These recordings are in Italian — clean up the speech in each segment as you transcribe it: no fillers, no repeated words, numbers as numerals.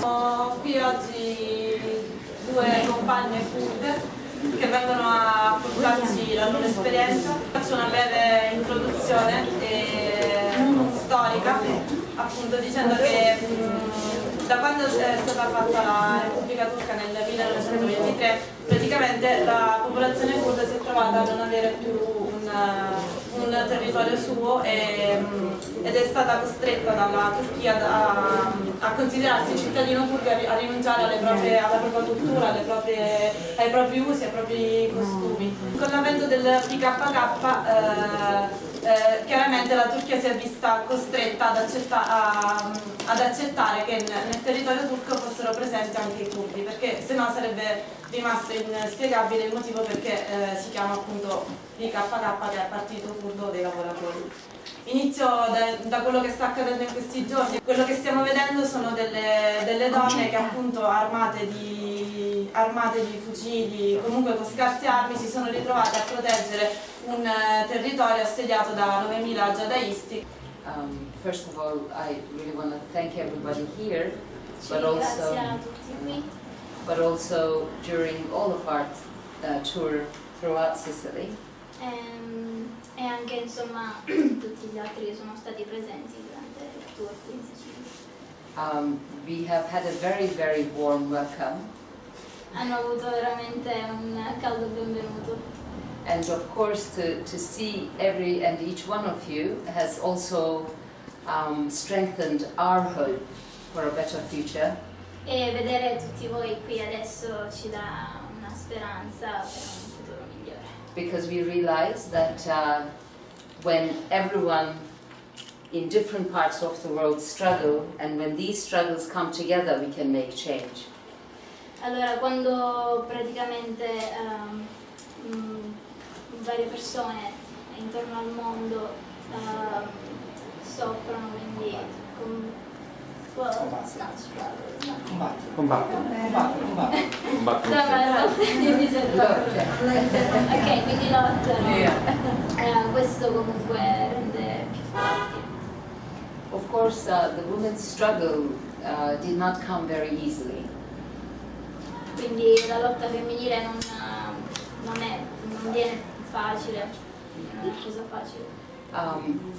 Ho qui oggi due compagne kurde che vengono a portarci la loro esperienza. Faccio una breve introduzione storica, appunto dicendo che da quando è stata fatta la Repubblica Turca nel 1923, praticamente la popolazione kurda si è trovata a non avere più un territorio suo ed è stata costretta dalla Turchia a considerarsi cittadino turco e a rinunciare alla propria cultura, ai propri usi, ai propri costumi. Con l'avvento del PKK chiaramente la Turchia si è vista costretta ad accettare che nel territorio turco fossero presenti anche i kurdi, perché se no sarebbe rimasto inspiegabile il motivo perché si chiama appunto PKK, che è il Partito Curdo dei Lavoratori. Inizio da quello che sta accadendo in questi giorni. Quello che stiamo vedendo sono delle donne che appunto armate di fucili, comunque con scarse armi, si sono ritrovate a proteggere un territorio assediato da 9.000 jihadisti. First of all, I really want to thank everybody here, but also during all of our tour throughout Sicily. E anche insomma tutti gli altri che sono stati presenti durante il tour qui in Sicilia. We have had a very, very warm welcome. Hanno avuto veramente un caldo benvenuto. And of course to see every and each one of you has also strengthened our hope for a better future. E vedere tutti voi qui adesso ci dà una speranza per un futuro migliore. Because we realize that when everyone in different parts of the world struggle, and when these struggles come together, we can make change. Allora, quando praticamente varie persone intorno al mondo soffrono, quindi ok, quindi lottano. Questo comunque rende più forti. Of course, the women's struggle did not come very easily. Quindi la lotta femminile non viene facile, non è una cosa facile.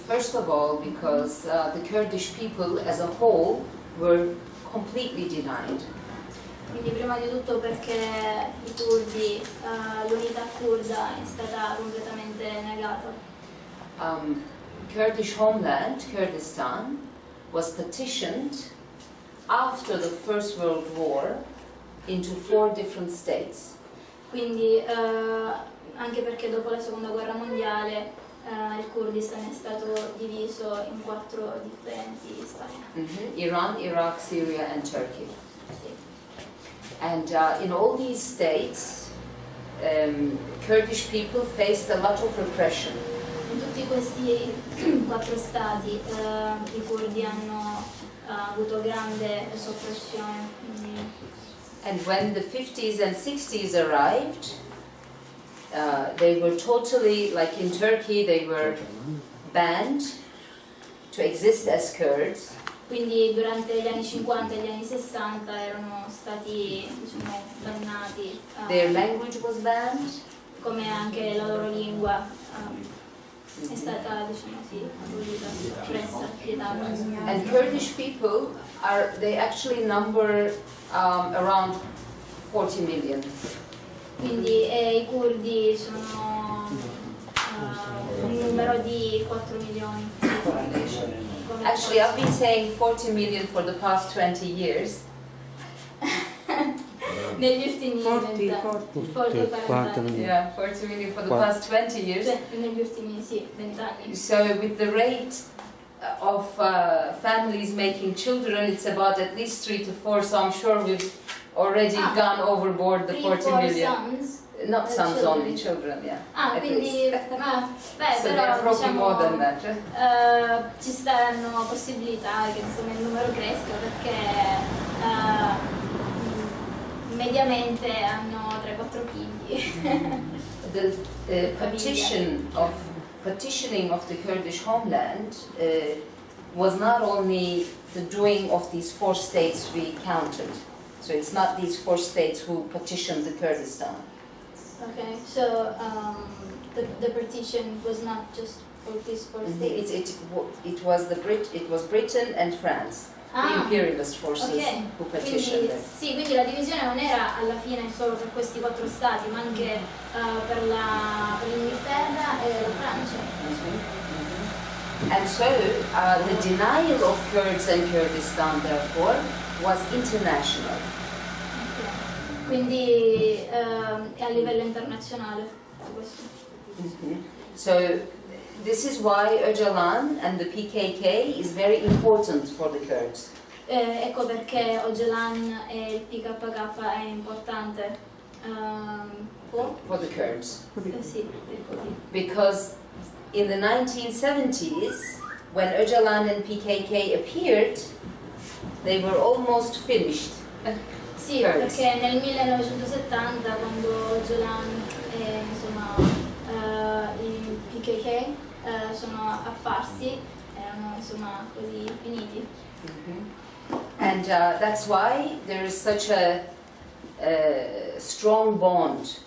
First of all, because the Kurdish people as a whole were completely denied. Quindi prima di tutto perché i curdi, l'unità kurda è stata completamente negata. Kurdish homeland, Kurdistan, was partitioned after the First World War into 4 different states. Quindi anche perché dopo la seconda guerra mondiale il Kurdistan è stato diviso in 4 differenti stati. Iran, Iraq, Syria and Turkey. Sì. And in all these states, Kurdish people faced a lot of repression. In tutti questi 4 stati i curdi hanno avuto grande soppressione. And when the 50s and 60s arrived, they were totally, like in Turkey, they were banned to exist as Kurds. Quindi durante gli anni 50 e gli anni 60 erano stati, diciamo, bannati. Their language was banned. Come anche la loro lingua è stata, diciamo, abolita, vietata. And Kurdish people they actually number around 40 million. Quindi i curdi sono un numero di 4 milioni. Actually, I've been saying 40 million for the past 20 years. Negli ultimi 40 anni. Yeah, 40 million for the past 20 years. Negli ultimi 20 anni. So with the rate of families making children, it's about at least 3 to 4, so I'm sure we've already gone overboard the 40 million. Sons? Not sons only, children, yeah. Quindi, so they're probably more than that. Ci saranno possibilità che insomma il numero cresca perché mediamente hanno 3-4 figli. The partitioning of the Kurdish homeland was not only the doing of these 4 states we counted. So it's not these 4 states who petitioned the Kurdistan. Okay, so the partition was not just for these 4 states. It was Britain and France, the imperialist forces who petitioned it. Sì, quindi la divisione non era alla fine solo per questi 4 stati, ma anche per l'Inghilterra e la Francia. And so the denial of Kurds and Kurdistan, therefore, was international. Okay. Quindi è a livello internazionale questo. So this is why Öcalan and the PKK is very important for the Kurds. Ecco perché Oçalan e il PKK è importante For the Kurds. sì, Because in the 1970s, when Öcalan and PKK appeared, they were almost finished. Sì, perché nel 1970, quando Oçalan e i PKK sono apparsi, erano insomma così finiti. And that's why there is such a strong bond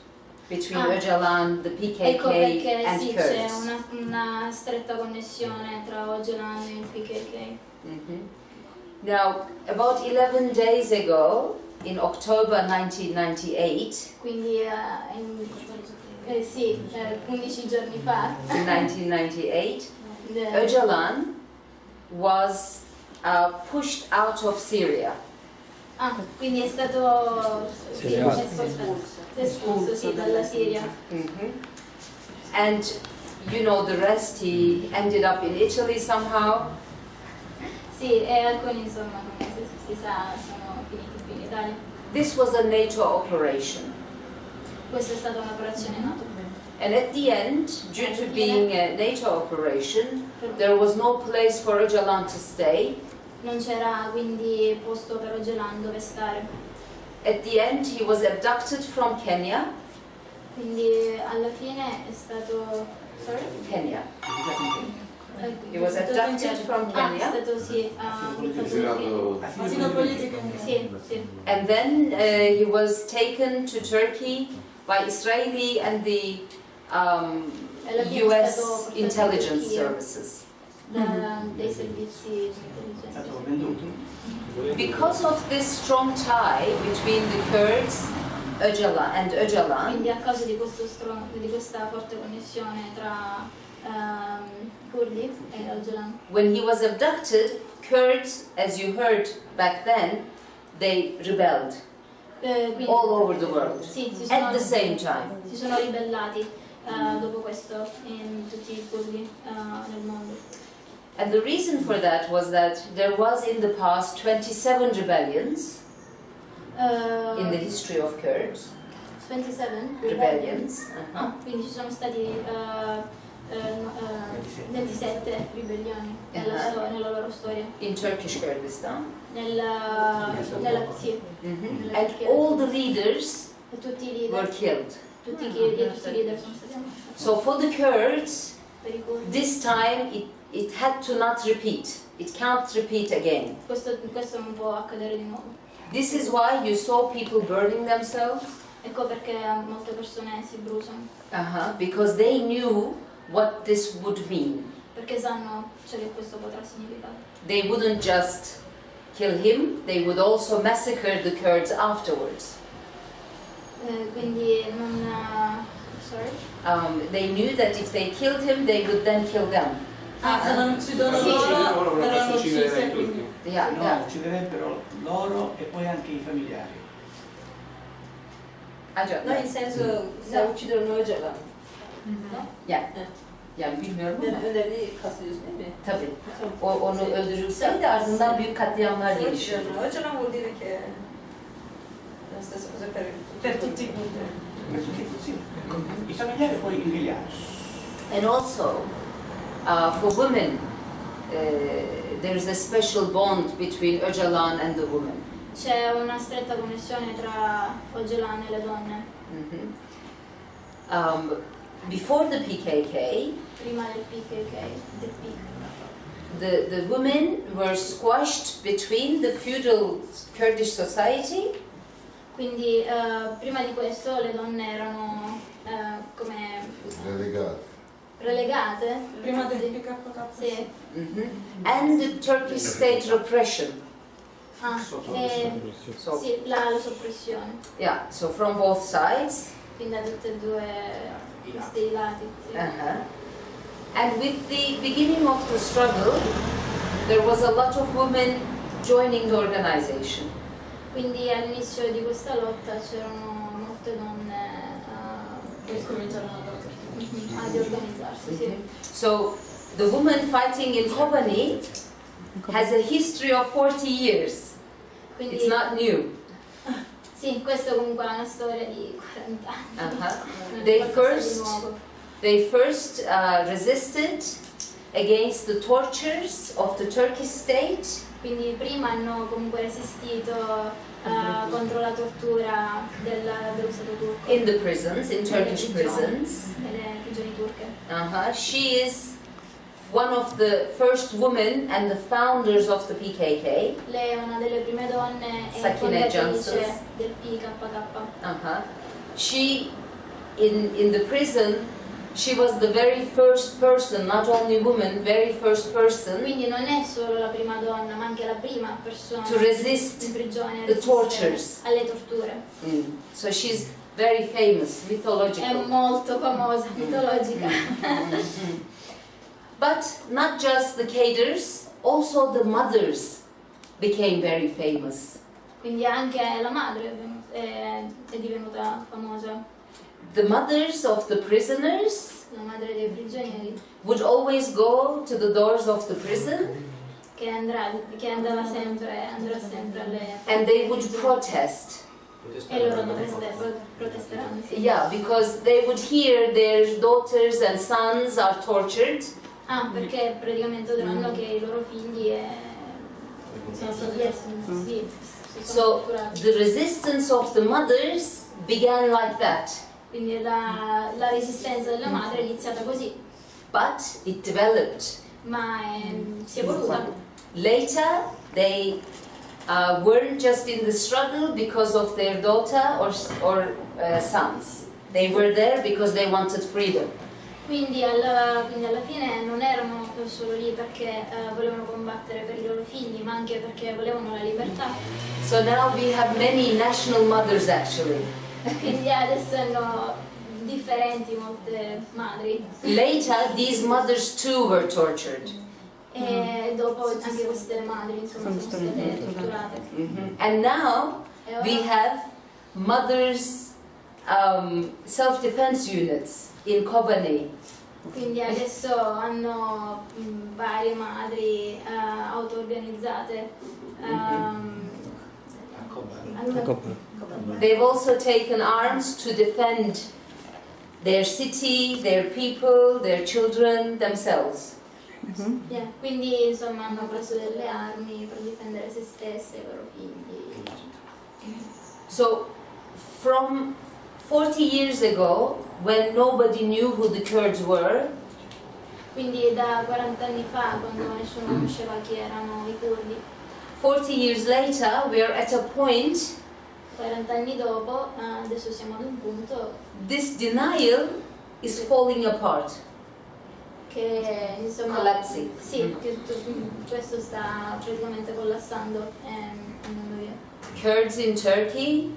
between Öcalan, the PKK, ecco perché and sì, Kurds. c'è una stretta connessione tra Oçalan e il PKK. Now, about 11 days ago, in October 1998, Quindi 11 giorni fa, in 1998, Öcalan was pushed out of Syria. quindi è stato espulso sì, dalla Siria. And you know the rest, he ended up in Italy somehow. Sì, e alcuni insomma, come si sa, sono finiti qui in Italia. This was a NATO operation. Questa è stata un'operazione NATO. And at the end, due to being a NATO operation, there was no place for Öcalan to stay. Non c'era quindi posto per Oçalan dove stare. At the end, he was abducted from Kenya. Quindi alla fine è stato... Sorry? Kenya. He was abducted from Kenya. È stato sì, Asilo politico. Sì, sì. And then he was taken to Turkey by Israeli and the US intelligence services. Dei servizi di intelligenza. Because of this strong tie between the Kurds and Öcalan, Quindi a causa di questa forte connessione tra curdi e Oçalan. when he was abducted, Kurds, as you heard back then, they rebelled all over the world Sì, at the same time. si sono ribellati dopo questo in tutti i curdi nel mondo. And the reason for that was that there was in the past 27 rebellions in the history of Kurds. 27 Rebellions. Quindi ci sono stati 27 ribellioni nella loro storia. In Turkish Kurdistan. Sì. And all the leaders E tutti i were leader, killed. tutti i leader sono stati ammazzati. So for the Kurds, Per i curdi. this time it had to not repeat. It can't repeat again. Questo non può accadere di nuovo. This is why you saw people burning themselves. Ecco perché molte persone si bruciano. Because they knew what this would mean. Perché sanno ciò che questo potrà significare. They wouldn't just kill him, they would also massacre the Kurds afterwards. Quindi non... sorry? They knew that if they killed him, they would then kill them. Se non uccidono loro, però non uccise quindi. Yeah. Ucciderebbero loro e poi anche i familiari. No, in senso se uccidono Öcalan. Yani bilmiyorum ama. Önemli kastediyorsun değil mi? Tabii. Onu öldürülseydi ardından büyük katliamlar gelişirdi. Öcalan vuol dire che è la stessa cosa Per tutti i curdi. Sì. I familiari poi impigliati. And also, for women, there is a special bond between Öcalan and the women. C'è una stretta connessione tra Oçalan e le donne. Before the PKK, Prima del PKK, the women were squashed between the feudal Kurdish society. Quindi prima di questo le donne erano come relegate. Prima del PKK. Sì. And the Turkish state repression. Sì, la soppressione. Yeah, so from both sides. Quindi da tutti e due questi lati. Sì. And with the beginning of the struggle, there was a lot of women joining the organization. Quindi all'inizio di questa lotta c'erano molte donne Che cominciarono ad organizzarsi. Sì. So the woman fighting in Kobani has a history of 40 years. Quindi, It's not new. Sì, questo comunque è una storia di 40 anni. They first resisted against the tortures of the Turkish state. Quindi prima hanno comunque resistito contro la tortura dello Stato turco. In the prisons, in Turkish prisons. Nelle prigioni turche. She is one of the first women and the founders of the PKK. Lei è una delle prime donne e fondatrice del PKK. She, in the prison, she was the very first person, not only woman, very first person. Quindi non è solo la prima donna, ma anche la prima persona to resist in prigione the tortures. alle torture. So she's very famous, mythological. È molto famosa, mitologica. But not just the cadres, also the mothers became very famous. Quindi anche la madre è divenuta famosa. The mothers of the prisoners La madre dei prigionieri would always go to the doors of the prison che andrà sempre alle and they would protest. e loro protesteranno. Sì. Yeah, because they would hear their daughters and sons are tortured. Perché praticamente udranno che i loro figli So the resistance of the mothers began like that. Quindi la resistenza della madre è iniziata così. But it developed. Ma si è evoluta. Later, they weren't just in the struggle because of their daughter or sons. They were there because they wanted freedom. Quindi alla fine non erano solo lì perché volevano combattere per i loro figli, ma anche perché volevano la libertà. So now we have many national mothers actually. Quindi adesso hanno differenti molte madri. Later, these mothers too were tortured. E dopo anche queste madri insomma sono state torturate. And now we have mothers self-defense units in Kobani. Quindi adesso hanno varie madri auto-organizzate. They've also taken arms to defend their city, their people, their children, themselves. Yeah, quindi insomma hanno preso delle armi per difendere se stesse e i loro figli. So, from 40 years ago, when nobody knew who the Kurds were, quindi da 40 anni fa, quando nessuno conosceva chi erano i curdi, 40 years later, we are at a point 40 anni dopo, adesso siamo ad un punto this denial is falling apart, che insomma collapsing. sì, che tutto questo sta praticamente collassando e andando via. Kurds in Turkey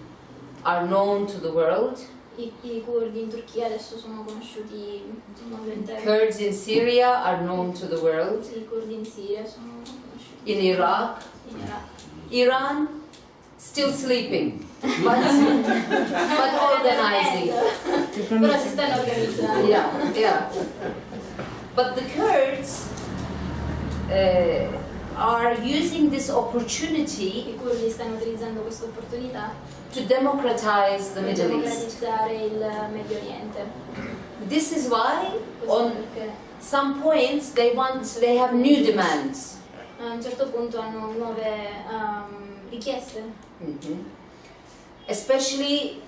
are known to the world. I curdi in Turchia adesso sono conosciuti nel mondo intero. Kurds in Syria are known to the world. I curdi in Siria sono conosciuti. In Iraq, In Iraq. Iran, still sleeping, but organizing. Però si stanno organizzando. Yeah. But the Kurds are using this opportunity I curdi stanno utilizzando questa opportunità to democratize the per Middle East. democratizzare il Medio Oriente. This is why Questo on perché some points they have new demands. a un certo punto hanno nuove richieste. Especially,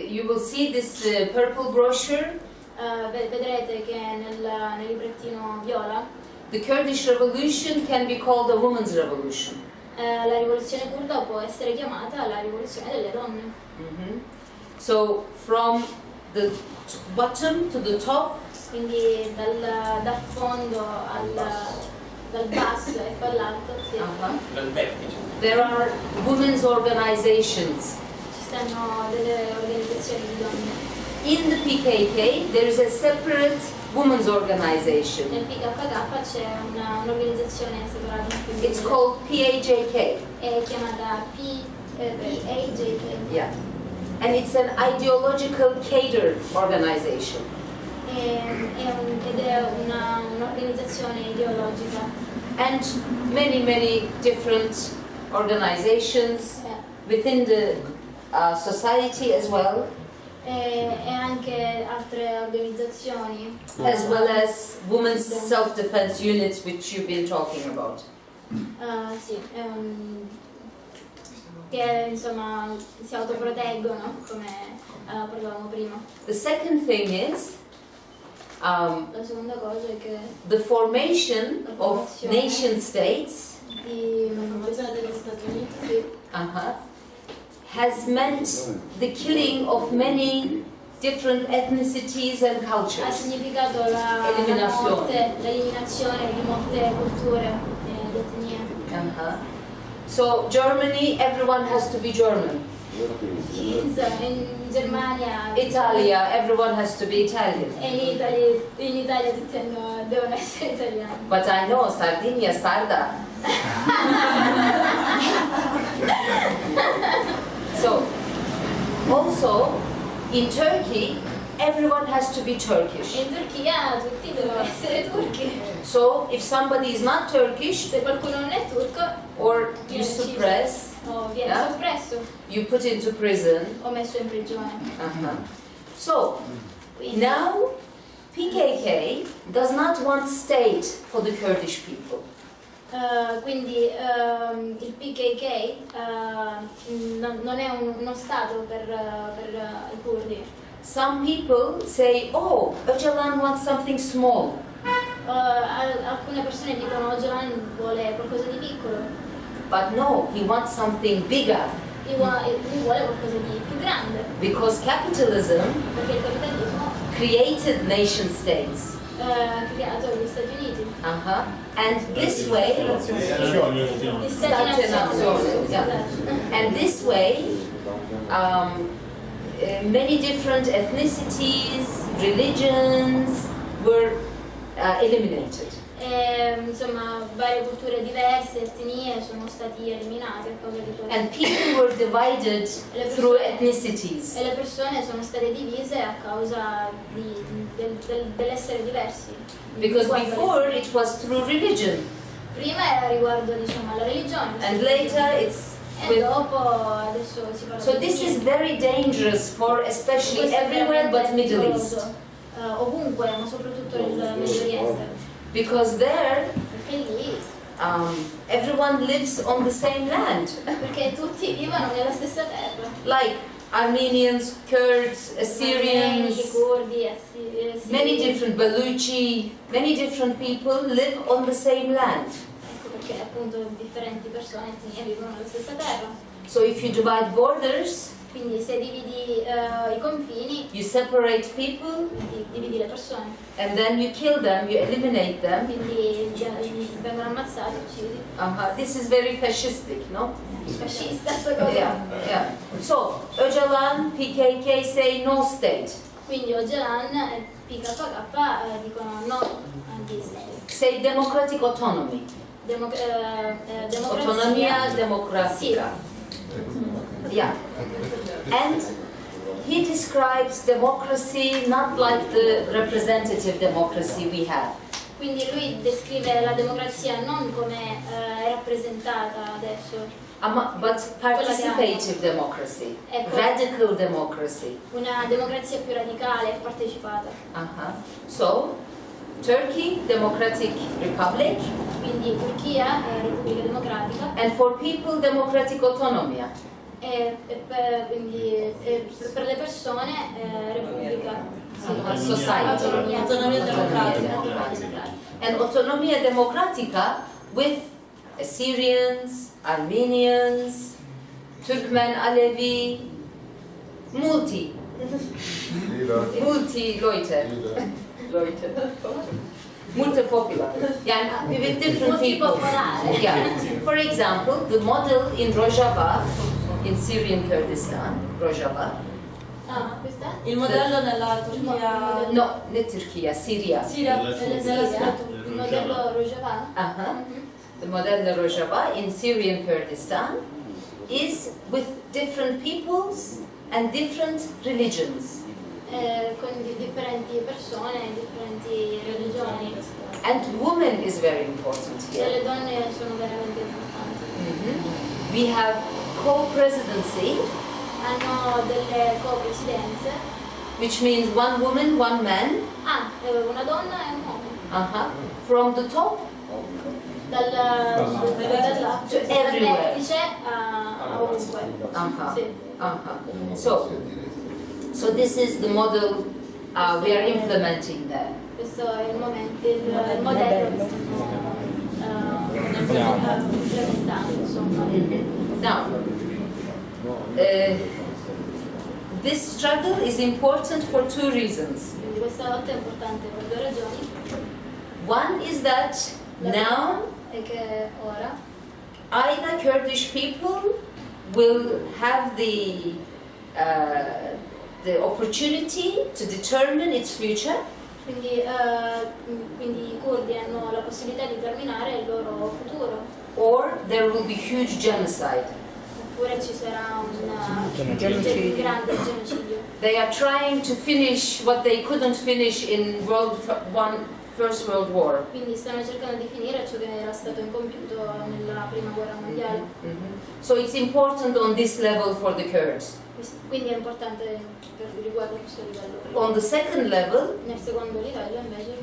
you will see this purple brochure. Vedrete che nel librettino viola The Kurdish revolution can be called a women's revolution. La rivoluzione curda può essere chiamata la rivoluzione delle donne. So from the bottom to the top, Quindi dal fondo dal basso e all'alto sì. Dal vertice. there are women's organizations. Ci stanno delle organizzazioni di donne. In the PKK, there is a separate women's organization. Nel PKK c'è un'organizzazione separata. It's called PAJK. È chiamata PAJK. Yeah. And it's an ideological cadre organization. Ed è un'organizzazione ideologica. And many different organizations within the society as well. E anche altre organizzazioni. As well as women's self-defense units, which you've been talking about. Sì, che insomma si autoproteggono, come parlavamo prima. The second thing is La seconda cosa è che the formation of nation states la formazione degli Stati Uniti has meant the killing of many different ethnicities and ha cultures. significato l'eliminazione di molte culture ed etnie. So Germany, everyone has to be German. In Germania Italia, everyone has to be Italian. e in Italia tutti devono essere italiani. But I know Sardinia, Sarda. So, also in Turkey, everyone has to be Turkish. In Turchia tutti devono essere turchi. So, if somebody is not Turkish, Se qualcuno non è turco or you suppress, o viene soppresso you put into prison. o messo in prigione. So, Quindi, now PKK does not want state for the Kurdish people. quindi il PKK non è uno stato per i curdi. Some people say, oh, Öcalan wants something small. Alcune persone dicono Oçalan vuole qualcosa di piccolo, But no, he wants something bigger. lui vuole qualcosa di più grande, Because capitalism perché il capitalismo created nation states. ha creato gli Stati Uniti. And this way, Gli Stati Nazioni. and this way, many different ethnicities, religions were eliminated. Insomma, varie culture diverse, etnie sono stati eliminate a causa di questo. And people were divided through ethnicities. E le persone sono state divise a causa dell'essere diversi. Because before it was through religion, Prima era riguardo, diciamo, alla religione. and later it's E with. dopo adesso si parla So di this is etnie. very dangerous for especially Questo è everywhere but veramente Middle pericoloso, East. ovunque, ma soprattutto nel Medio Oriente. Because there Perché lì, everyone lives on the same land. perché tutti vivono nella stessa terra. Like Armenians, Kurds, Armeni, Assyrians, curdi, many different Baluchi, many different people live on the same land. Ecco perché appunto differenti persone etnie vivono nella stessa terra. So if you divide borders, Quindi se dividi i confini, you separate people dividi le persone. and then you kill them, you eliminate them. Quindi vengono ammazzati, uccisi. This is very fascistic, no? Fascista sta cosa. Yeah. So Öcalan, PKK say no state. Quindi Oçalan e PKK dicono no anti-state. Say democratic autonomy. Autonomia democratica. Yeah. And he describes democracy not like the representative democracy we have. Quindi lui descrive la democrazia non come è rappresentata adesso, But participative democracy, radical democracy. una democrazia più radicale e partecipata. So, Turkey, democratic republic, Quindi Turchia è Repubblica Democratica and for people, democratic autonomia. e per le persone Repubblica society. Autonomia democratica. And autonomia democratica with Assyrians, Armenians, Turkmen, Alevi, multi Leute. Multipopular. Yeah, with different people. Yeah. For example, the model in Rojava, in Syrian Kurdistan, Rojava. Ah, questa? Il modello nella Turchia. No, not Turkey, Syria. Siria, Il modello Rojava? The modello Rojava in Syrian Kurdistan is with different peoples and different religions. Con differenti persone, differenti religioni. And women is very important E here. le donne sono veramente importanti. We have co-presidency, Hanno delle co-presidenze. which means one woman, one man, Una donna e un uomo. from the top Dal to everywhere. vertice a ovunque. Sì. So this is the model we are implementing there. Questo è il modello che stiamo implementando, insomma. Now, this struggle is important for two reasons. Quindi questa lotta è importante per due ragioni. One is that now È che ora either Kurdish people will have the opportunity to determine its future, quindi i curdi hanno la possibilità di determinare il loro futuro, or there will be huge genocide. oppure ci sarà un grande genocidio. They are trying to finish what they couldn't finish in First World War. Quindi stanno cercando di finire ciò che era stato incompiuto nella prima guerra mondiale. So it's important on this level for the Kurds. Quindi è importante per riguardo questo livello. On the second level, Nel secondo livello invece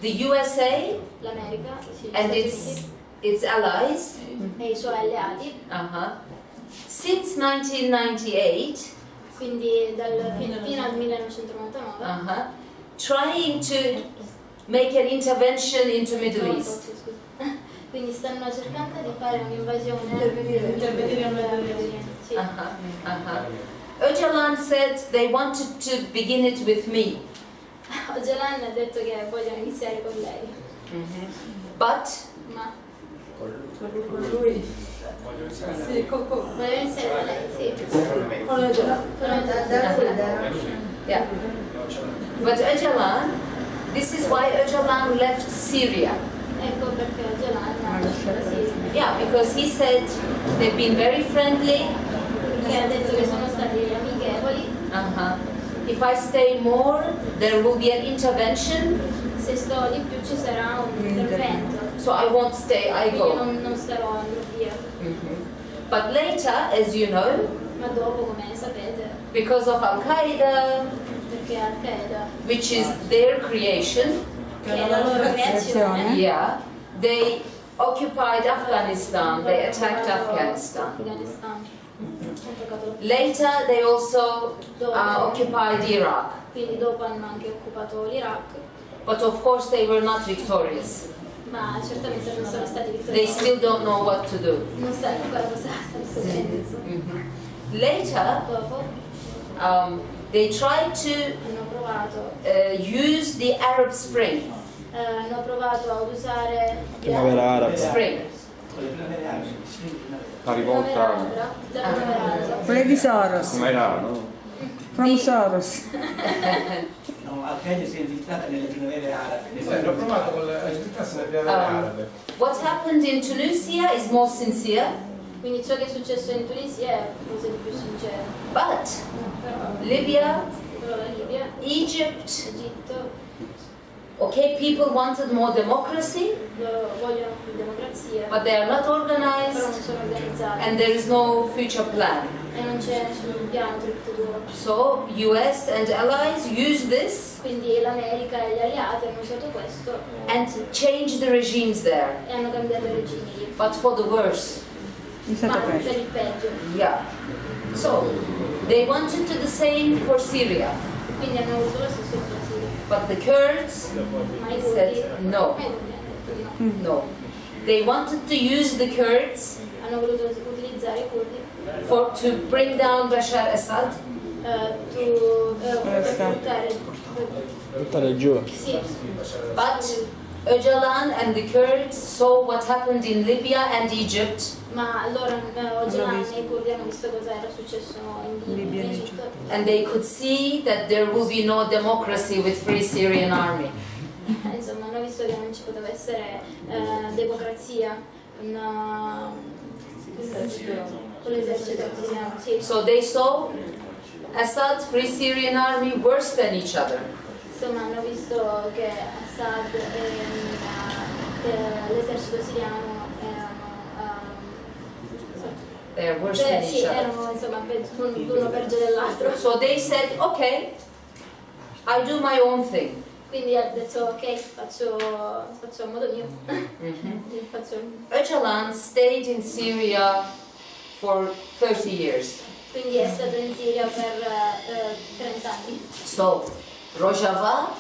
the USA l'America, sì, gli and Stati its allies, Uniti e i suoi alleati, since 1998, quindi fino al 1999, trying to make an intervention into Middle East. quindi stanno cercando di fare un'invasione Intervenire al Medio Oriente. Sì. Öcalan said they wanted to begin it with me, Oçalan ha detto che vogliono iniziare con lei, but ma Voglio iniziare vogliono iniziare con lei, sì. con Öcalan. yeah, but Öcalan, this is why Öcalan left Syria. Ecco perché Oçalan ha lasciato la Siria. Yeah, because he said they've been very friendly. Perché ha detto che sono stati amichevoli. If I stay more, there will be an intervention. Se sto di più ci sarà un intervento. So I won't stay, I Quindi go. non starò, andrò via. But later, as you know, Ma dopo, come sapete, because of Al-Qaeda, perché Al-Qaeda, which is their creation, che è la loro creazione, yeah, they occupied Afghanistan, they attacked Afghanistan. Afghanistan, Later, they also occupied Iraq. quindi dopo hanno anche occupato l'Iraq, But of course, they were not victorious. ma certamente non sono stati They vittoriosi. still don't know what to do. Non sanno ancora cosa stanno facendo. Later, Dopo they tried to hanno provato use the Arab Spring. ad usare Primavera araba. Spring. Con le primavere arabe, La rivolta della primavera araba. Quelle di Soros, come era, no? from Soros. No, Al-Qaeda si è infiltrata nelle primavere arabe. L'ho provato con la infiltrarsi nelle primavere arabe. What happened in Tunisia is more sincere, Quindi ciò che è successo in Tunisia è qualcosa di più sincero. but Però, Libya, però la Libia, Egypt, Egitto, okay, people wanted more democracy, loro vogliono più democrazia, but they are not però non organized sono organizzati and there is no future plan. e non c'è nessun piano per il futuro. So US and allies use this Quindi l'America e gli alleati hanno usato questo and change the regimes there, e hanno cambiato i regimi lì, but for the worse. ma per il peggio. Yeah. So they wanted to do the same for Syria. Quindi hanno avuto lo stesso Brasile. But the Kurds Ma i said curdi no, ma i curdi hanno detto di no. no. They wanted to use the Kurds Hanno voluto utilizzare i curdi to bring down Bashar Assad, Buttare giù. sì, but Öcalan and the Kurds saw what happened in Libya and Egypt, ma allora Oçalan e i curdi hanno visto cosa era successo in Egitto and they could see that there will be no democracy with Free Syrian Army. insomma hanno visto che non ci poteva essere democrazia con l'esercito siriano, sì. So they saw Assad, Free Syrian Army worse than each other. Insomma hanno visto che Assad e l'esercito siriano They are worse than sì, each other. erano insomma l'uno peggio dell'altro. So they said, okay, I do my own thing. Quindi ha detto ok, faccio a modo mio. Öcalan stayed in Syria for 30 years. Quindi è stato in Siria per 30 anni. So Rojava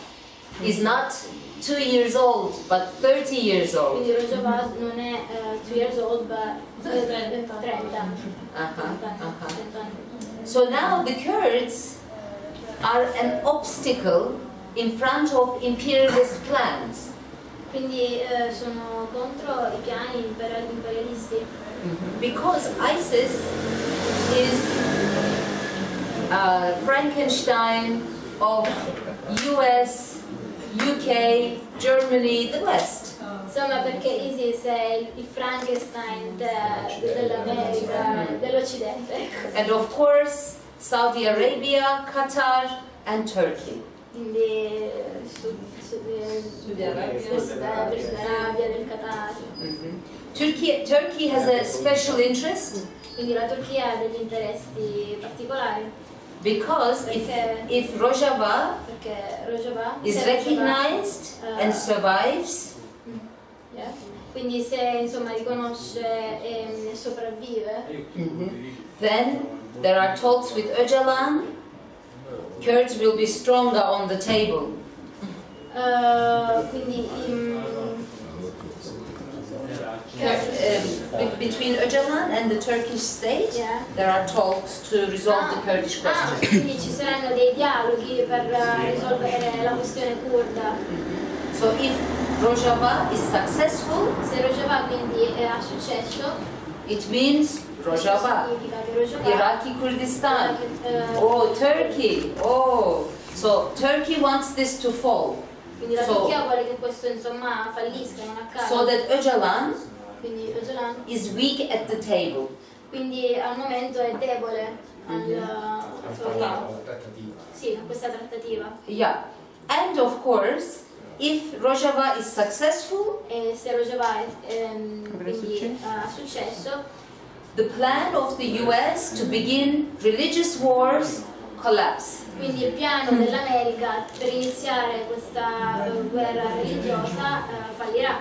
is not 2 years old, but 30 years old. Quindi Rojava non è 2 years old, ma 30 anni. So now the Kurds are an obstacle in front of imperialist plans. Quindi sono contro i piani imperialisti. Because ISIS is Frankenstein of US, UK, Germany, the West. Insomma, perché ISIS è il Frankenstein dell'America, dell'Occidente. Ecco. And of course, Saudi Arabia, Qatar, and Turkey. Quindi Saudi Arabia, del Qatar. Turkey has a special interest Quindi la Turchia ha degli interessi particolari. because if Rojava Perché Rojava is se Rojava- recognized and survives, Yeah. Quindi se insomma riconosce e sopravvive, then there are talks with Öcalan. Kurds will be stronger on the table. quindi Between Öcalan and the Turkish state, Yeah. there are talks to resolve the Kurdish question. quindi ci saranno dei dialoghi per risolvere la questione kurda. So if Rojava is successful, Se Rojava quindi ha successo, it means Rojava, significa che Rojava Iraqi Kurdistan, eh, oh Turkey, oh. So Turkey wants this to fall, quindi la so- Turchia vuole che questo insomma fallisca, non accada. so that Öcalan Quindi Öcalan is weak at the table. quindi al momento è debole trattativa. sì, in questa trattativa. Yeah, and of course, if Rojava is successful, E se Rojava quindi ha successo, the plan of the US to begin religious wars collapse. quindi il piano dell'America per iniziare questa guerra religiosa fallirà,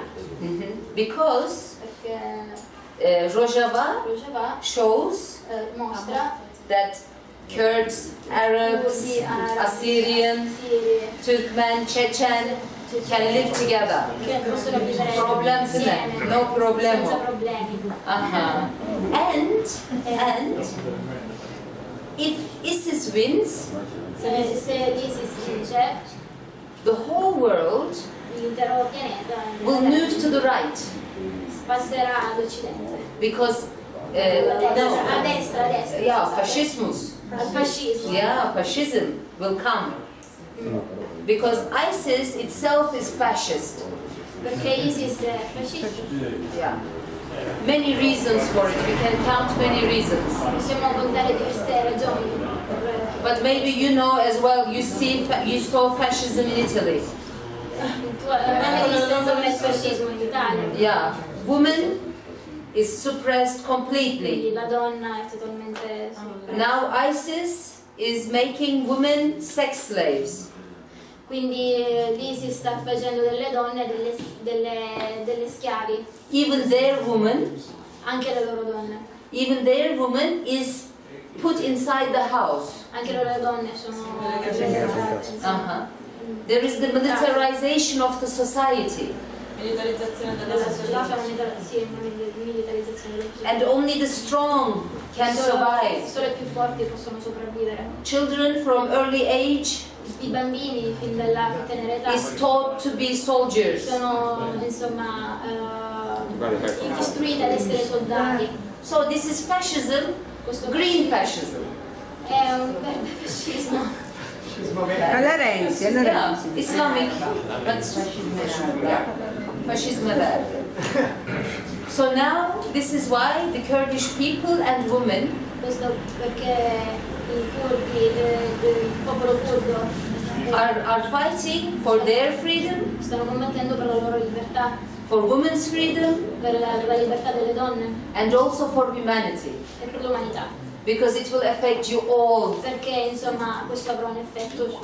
Because perché Rojava Rojava shows mostra that Kurds, Arabs, Kurdi, arabi, Assyrian, Siri, Turkmen, Chechen can live together. che possono vivere Problems insieme, no problemo. senza problemi. And if ISIS wins, Se l'ISIS vince, the whole world l'intero pianeta will move to the right passerà ad occidente, because a destra, yeah, fascismus. al fascismo. Yeah, fascism will come because ISIS itself is fascist. Perché ISIS è fascista. Yeah, many reasons for it. We can count many reasons. Possiamo contare diverse ragioni. But maybe you know as well. You saw fascism in Italy. Tu hai visto insomma il fascismo in Italia. Yeah, woman is suppressed completely. Quindi la donna è totalmente Now ISIS is making women sex slaves. Quindi l'ISIS sta facendo delle donne delle schiavi, Even their woman, anche le loro donne. even their woman is put inside the house. Anche le donne sono relegate. There is the militarization of the society. Militarizzazione della Della società. società, sì, militarizzazione della società. And only the strong can survive. Solo i più forti possono sopravvivere. Children from early age I bambini fin dalla tenera età is taught to be soldiers. sono insomma istruiti ad essere soldati. So this is fascism, Questo green fascism. è un verde fascismo. Alla Renzi, alla Yeah, Renzi. Islamic, that's fascism verde. So now this is why the Kurdish people and women Questo perché i curdi, il popolo curdo are fighting for their freedom, stanno combattendo per la loro libertà, for women's freedom, per la libertà delle donne and also for humanity, e per l'umanità. because it will affect you all. Perché insomma questo avrà un effetto su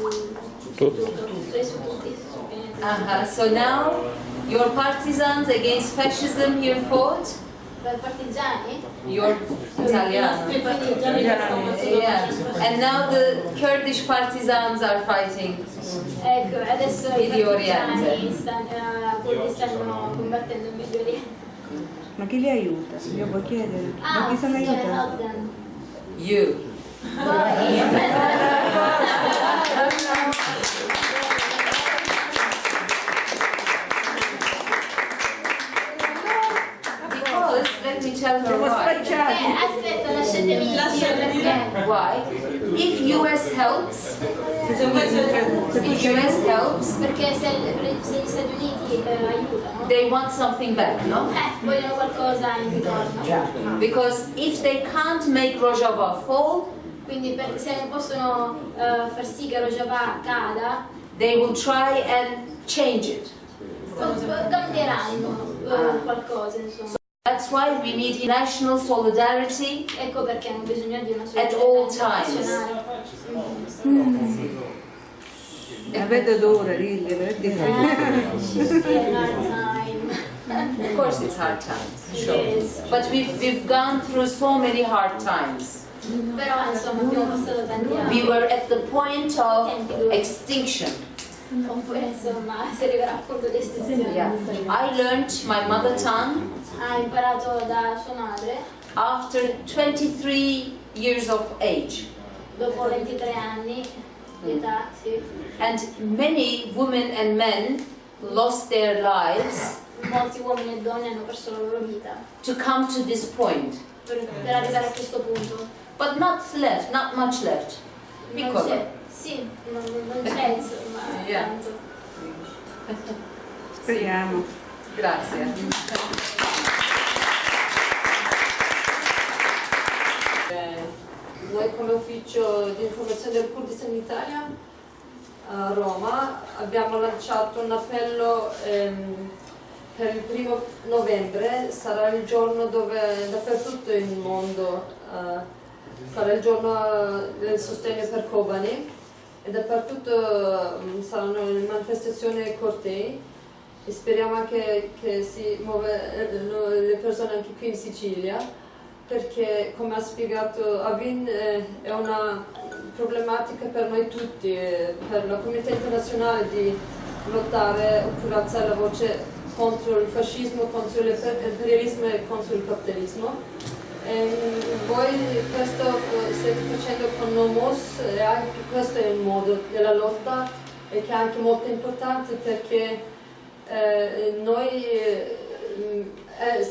tutto, su tutti. Su pianeta. So now your partisans against fascism here fought. Per partigiani, Your Italiano. i partigiani che stanno combattendo Yeah. il fascismo. And now the Kurdish partisans are fighting. Ecco, adesso i Medio Oriente. curdi stanno combattendo in Medio Oriente. Ma chi li aiuta? Io può chiedere. Ma chi sono aiutati? help them. You. Because, let me tell her Siamo why. spacciati. Aspetta, lasciatemi dire perché. Why? If US helps, if US helps, Perché se gli Stati Uniti aiutano, they want something back, no? vogliono qualcosa in ritorno. Because if they can't make Rojava fall, Quindi se non possono far sì che Rojava cada, they will try and change it. cambieranno qualcosa, insomma. That's why we need national solidarity Ecco perché hanno bisogno di una at all solidarietà times. nazionale. La vedo d'ora, dirglielo, è difficile. Of course it's hard times, sure. Yes. But we've gone through so many hard times. Però insomma abbiamo passato tanti anni. We were at the point of extinction. Oppure insomma si arriverà al punto di estinzione. Yeah. I learned my mother tongue Ha imparato da sua madre after 23 years of age. dopo 23 anni di età, sì. And many women and men lost their lives Molti uomini e donne hanno perso la loro vita to come to this point. per arrivare a questo punto. But not left, not much left. Non Piccolo. c'è, sì, non c'è insomma Yeah. tanto. Speriamo. Grazie. Noi come ufficio di informazione del Kurdistan in Italia a Roma abbiamo lanciato un appello per il 1° novembre, sarà il giorno dove dappertutto nel mondo sarà il giorno del sostegno per Kobani e dappertutto saranno le manifestazioni e cortei e speriamo anche che si muove le persone anche qui in Sicilia, perché come ha spiegato Havin è una problematica per noi tutti, per la comunità internazionale di lottare oppure alzare la voce contro il fascismo, contro l'imperialismo e contro il capitalismo. Voi questo state facendo con No Muos e anche questo è un modo della lotta e che è anche molto importante perché noi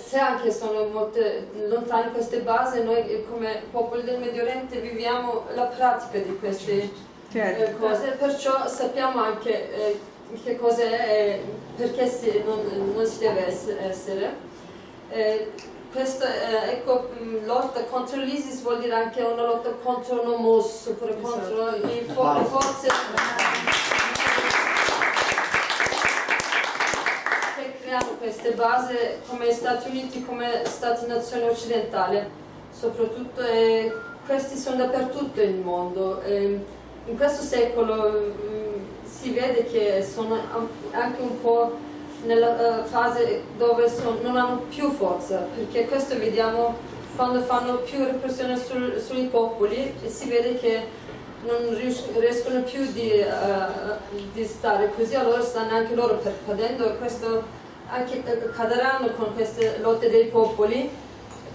se anche sono molto lontane queste basi, noi come popolo del Medio Oriente viviamo la pratica di queste cose, perciò sappiamo anche che cos'è e perché non si deve essere. Questa lotta contro l'ISIS vuol dire anche una lotta contro No Muos, oppure contro le forze che creano queste basi come Stati Uniti, come Stati Nazioni occidentali, soprattutto questi sono dappertutto nel mondo. In questo secolo si vede che sono anche un po' nella fase dove non hanno più forza, perché questo vediamo quando fanno più repressione sui popoli e si vede che non riescono più di stare così, allora stanno anche loro cadendo e questo anche caderanno con queste lotte dei popoli,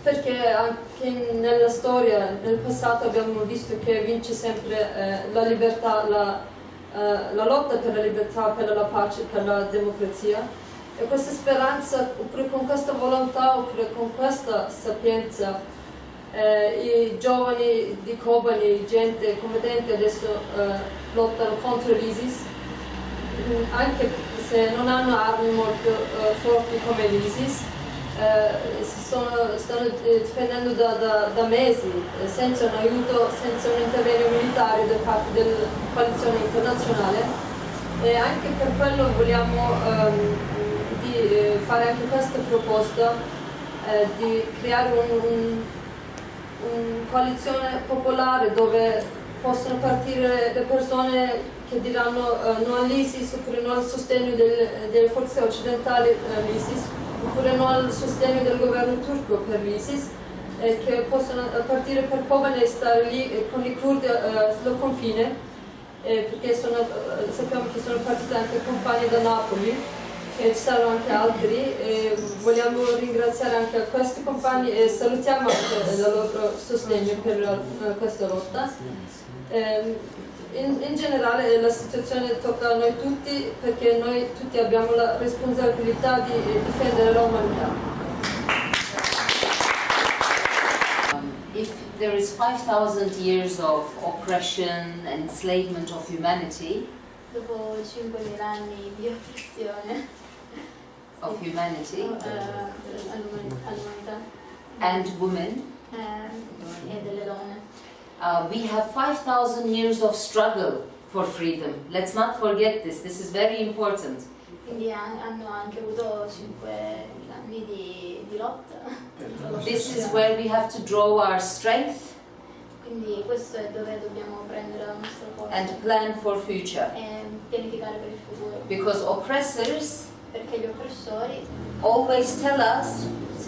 perché anche nella storia, nel passato abbiamo visto che vince sempre la libertà, la lotta per la libertà, per la pace, per la democrazia. E questa speranza, oppure con questa volontà, oppure con questa sapienza, i giovani di Kobani, gente combattenti adesso lottano contro l'ISIS, anche se non hanno armi molto forti come l'ISIS, stanno difendendo da mesi, senza un aiuto, senza un intervento militare da parte della coalizione internazionale, e anche per quello vogliamo fare anche questa proposta di creare una coalizione popolare dove possono partire le persone che diranno no all'ISIS, oppure no al sostegno delle forze occidentali all'ISIS, oppure no al sostegno del governo turco per l'ISIS, che possono partire per Kobane e stare lì con i curdi sul confine, perché sappiamo che sono partite anche compagnie da Napoli, e ci saranno anche altri, e vogliamo ringraziare anche questi compagni e salutiamo anche il loro sostegno per questa lotta. In generale la situazione tocca a noi tutti, perché noi tutti abbiamo la responsabilità di difendere l'umanità. If there is 5,000 years of oppression and enslavement of humanity, Dopo 5.000 anni di oppressione all'umanità, all'umanità and women, e delle donne, we have 5,000 years of struggle for freedom. Let's not forget this. This is very important. quindi hanno anche avuto 5.000 anni di lotta. This is where we have to draw our strength Quindi questo è dove dobbiamo prendere la nostra forza and plan for future. e pianificare per il futuro. Because oppressors Perché gli oppressori always tell us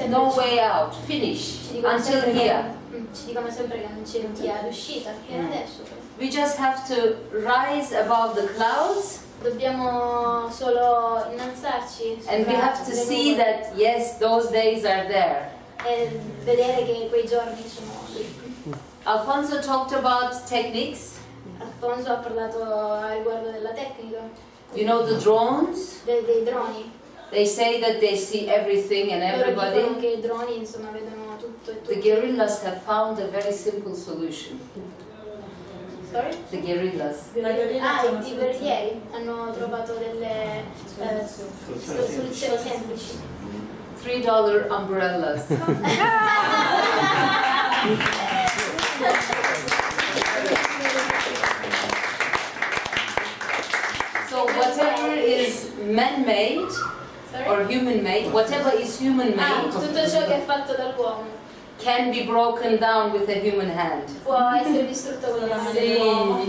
no way out, finish, ci dicono until sempre here. ci dicono sempre che non c'è via d'uscita fino adesso. We just have to rise above the clouds Dobbiamo solo innalzarci and we have to see that yes, those days are there. e vedere che quei giorni sono qui. Alfonso talked about techniques. Alfonso ha parlato a riguardo della tecnica, You know the drones? dei droni. They say that they see everything and Loro dicono everybody. che i droni insomma vedono tutto e The tutto. guerrillas have found a very simple solution. Sorry? The guerrillas. I guerrieri hanno trovato delle soluzioni semplici. $3 umbrellas. So whatever is man-made or human-made, whatever is human-made Tutto ciò che è fatto dall'uomo can be broken down with a human hand. può essere distrutto con la mano dell'uomo.